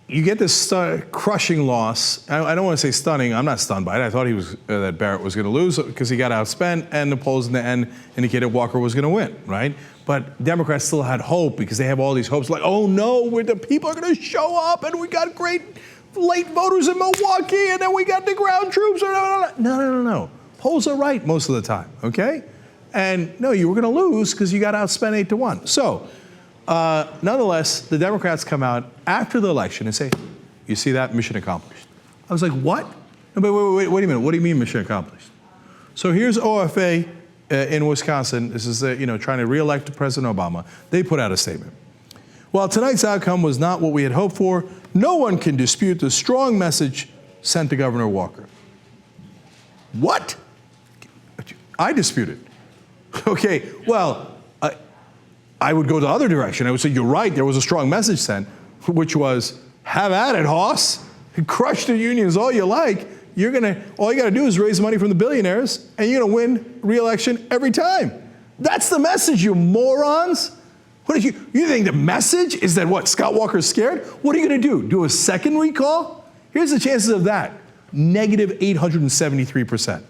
you get this crushing loss. I don't want to say stunning. I'm not stunned by it. I thought that Barrett was going to lose because he got outspent, and the polls in the end indicated Walker was going to win, right? But Democrats still had hope because they have all these hopes like, oh no, the people are going to show up, and we got great late voters in Milwaukee, and then we got the ground troops. No. Polls are right most of the time, okay? And no, you were going to lose because you got outspent 8-1. So, nonetheless, the Democrats come out after the election and say, you see that? Mission accomplished. I was like, what? No, wait a minute. What do you mean mission accomplished? So here's OFA in Wisconsin. This is, trying to reelect President Obama. They put out a statement. While tonight's outcome was not what we had hoped for, no one can dispute the strong message sent to Governor Walker. What? I dispute it. Okay, well, I would go the other direction. I would say, you're right, there was a strong message sent, which was, have at it, Hoss. Crush the unions all you like. All you got to do is raise money from the billionaires, and you're going to win re-election every time. That's the message, you morons. What you think the message is that what, Scott Walker's scared? What are you going to do? Do a second recall? Here's the chances of that. Negative 873%.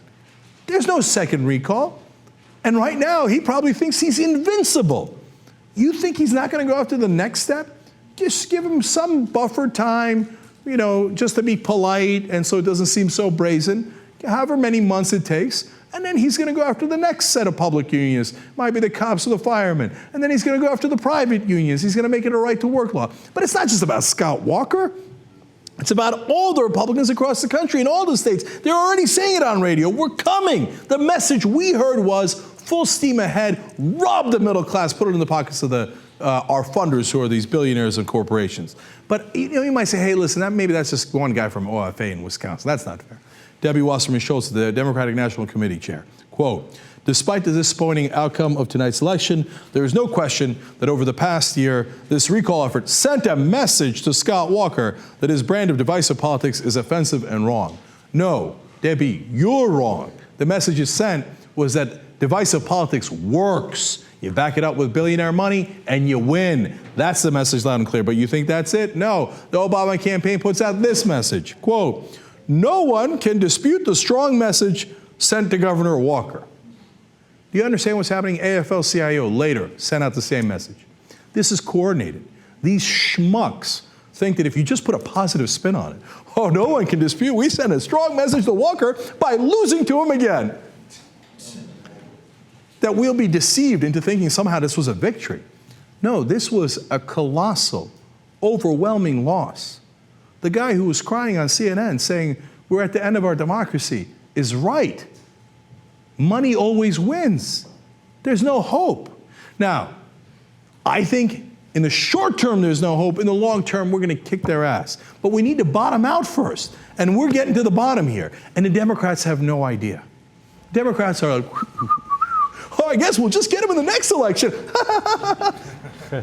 There's no second recall. And right now, he probably thinks he's invincible. You think he's not going to go after the next step? Just give him some buffer time, just to be polite and so it doesn't seem so brazen, however many months it takes. And then he's going to go after the next set of public unions. Might be the cops or the firemen. And then he's going to go after the private unions. He's going to make it a right-to-work law. But it's not just about Scott Walker. It's about all the Republicans across the country in all the states. They're already saying it on radio. We're coming. The message we heard was full steam ahead, rob the middle class, put it in the pockets of our funders who are these billionaires and corporations. But you might say, hey, listen, maybe that's just one guy from OFA in Wisconsin. That's not fair. Debbie Wasserman Schultz, the Democratic National Committee chair, quote, despite the disappointing outcome of tonight's election, there is no question that over the past year, this recall effort sent a message to Scott Walker that his brand of divisive politics is offensive and wrong. No, Debbie, you're wrong. The message it sent was that divisive politics works. You back it up with billionaire money and you win. That's the message loud and clear. But you think that's it? No. The Obama campaign puts out this message, quote, no one can dispute the strong message sent to Governor Walker. Do you understand what's happening? AFL-CIO later sent out the same message. This is coordinated. These schmucks think that if you just put a positive spin on it, oh, no one can dispute. We sent a strong message to Walker by losing to him again. That we'll be deceived into thinking somehow this was a victory. No, this was a colossal, overwhelming loss. The guy who was crying on CNN saying, we're at the end of our democracy, is right. Money always wins. There's no hope. Now, I think in the short term there's no hope. In the long term, we're going to kick their ass. But we need to bottom out first. And we're getting to the bottom here. And the Democrats have no idea. Democrats are like, oh, I guess we'll just get him in the next election.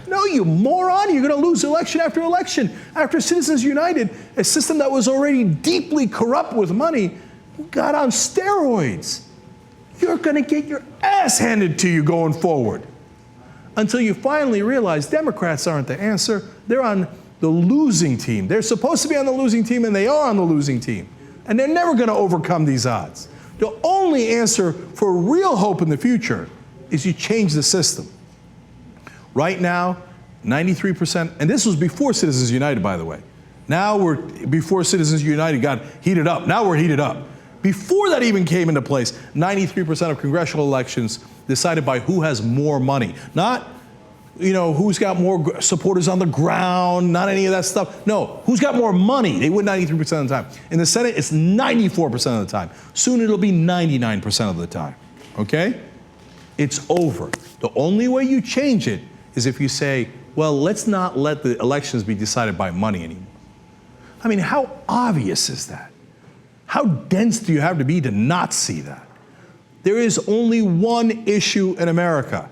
No, you moron. You're going to lose election after election. After Citizens United, a system that was already deeply corrupt with money, got on steroids. You're going to get your ass handed to you going forward. Until you finally realize Democrats aren't the answer. They're on the losing team. They're supposed to be on the losing team, and they are on the losing team. And they're never going to overcome these odds. The only answer for real hope in the future is you change the system. Right now, 93%, and this was before Citizens United, by the way. Now before Citizens United got heated up. Now we're heated up. Before that even came into place, 93% of congressional elections decided by who has more money. Not, who's got more supporters on the ground, not any of that stuff. No, who's got more money? They win 93% of the time. In the Senate, it's 94% of the time. Soon it'll be 99% of the time, okay? It's over. The only way you change it is if you say, well, let's not let the elections be decided by money anymore. I mean, how obvious is that? How dense do you have to be to not see that? There is only one issue in America,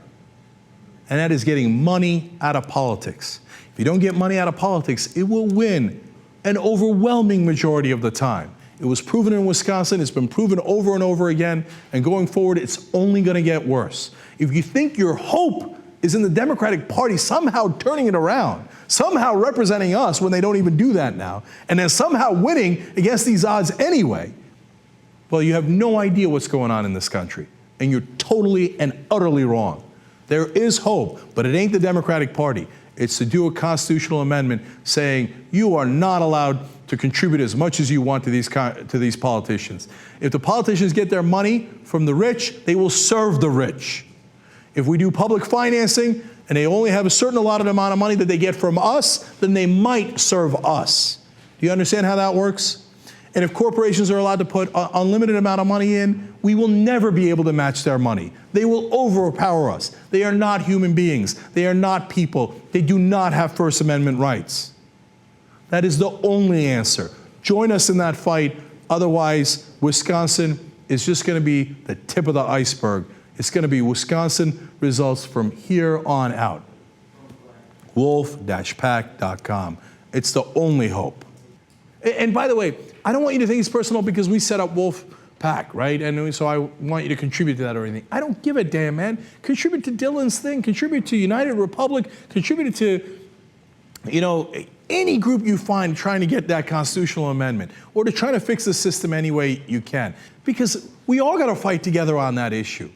and that is getting money out of politics. If you don't get money out of politics, it will win an overwhelming majority of the time. It was proven in Wisconsin, it's been proven over and over again, and going forward, it's only going to get worse. If you think your hope is in the Democratic Party somehow turning it around, somehow representing us when they don't even do that now, and then somehow winning against these odds anyway, well, you have no idea what's going on in this country. And you're totally and utterly wrong. There is hope, but it ain't the Democratic Party. It's to do a constitutional amendment saying you are not allowed to contribute as much as you want to these politicians. If the politicians get their money from the rich, they will serve the rich. If we do public financing and they only have a certain allotted amount of money that they get from us, then they might serve us. Do you understand how that works? And if corporations are allowed to put an unlimited amount of money in, we will never be able to match their money. They will overpower us. They are not human beings. They are not people. They do not have First Amendment rights. That is the only answer. Join us in that fight. Otherwise, Wisconsin is just going to be the tip of the iceberg. It's going to be Wisconsin results from here on out. wolf-pack.com. It's the only hope. And by the way, I don't want you to think it's personal because we set up Wolf Pack, right? And so I want you to contribute to that or anything. I don't give a damn, man. Contribute to Dylan's thing. Contribute to United Republic. Contribute to, any group you find trying to get that constitutional amendment or to try to fix the system any way you can. Because we all got to fight together on that issue.